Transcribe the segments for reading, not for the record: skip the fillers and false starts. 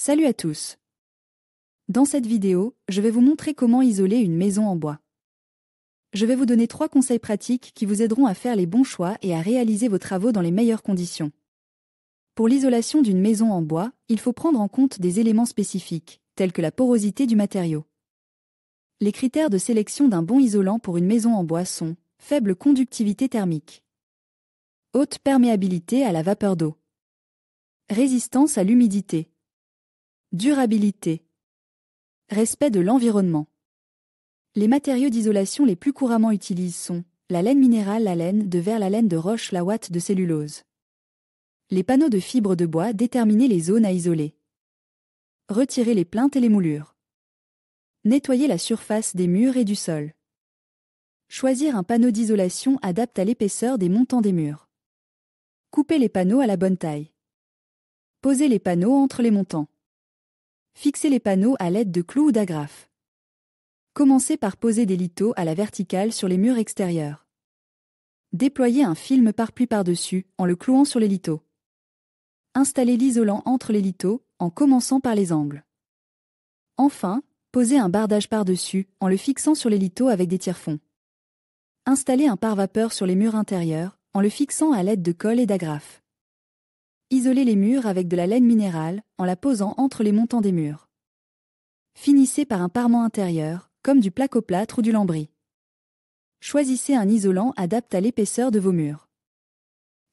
Salut à tous. Dans cette vidéo, je vais vous montrer comment isoler une maison en bois. Je vais vous donner 3 conseils pratiques qui vous aideront à faire les bons choix et à réaliser vos travaux dans les meilleures conditions. Pour l'isolation d'une maison en bois, il faut prendre en compte des éléments spécifiques, tels que la porosité du matériau. Les critères de sélection d'un bon isolant pour une maison en bois sont faible conductivité thermique, haute perméabilité à la vapeur d'eau, résistance à l'humidité, durabilité, respect de l'environnement. Les matériaux d'isolation les plus couramment utilisés sont la laine minérale, la laine de verre, la laine de roche, la ouate de cellulose. Les panneaux de fibres de bois, déterminer les zones à isoler. Retirer les plinthes et les moulures. Nettoyer la surface des murs et du sol. Choisir un panneau d'isolation adapté à l'épaisseur des montants des murs. Couper les panneaux à la bonne taille. Poser les panneaux entre les montants. Fixer les panneaux à l'aide de clous ou d'agrafes. Commencez par poser des lithos à la verticale sur les murs extérieurs. Déployer un film pare-pluie par-dessus en le clouant sur les lithos. Installer l'isolant entre les lithos en commençant par les angles. Enfin, poser un bardage par-dessus en le fixant sur les lithos avec des tire-fonds. Installer un pare-vapeur sur les murs intérieurs en le fixant à l'aide de colle et d'agrafes. Isoler les murs avec de la laine minérale en la posant entre les montants des murs. Finissez par un parement intérieur, comme du placoplâtre ou du lambris. Choisissez un isolant adapté à l'épaisseur de vos murs.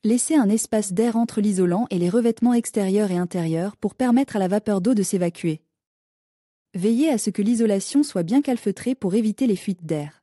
Laissez un espace d'air entre l'isolant et les revêtements extérieurs et intérieurs pour permettre à la vapeur d'eau de s'évacuer. Veillez à ce que l'isolation soit bien calfeutrée pour éviter les fuites d'air.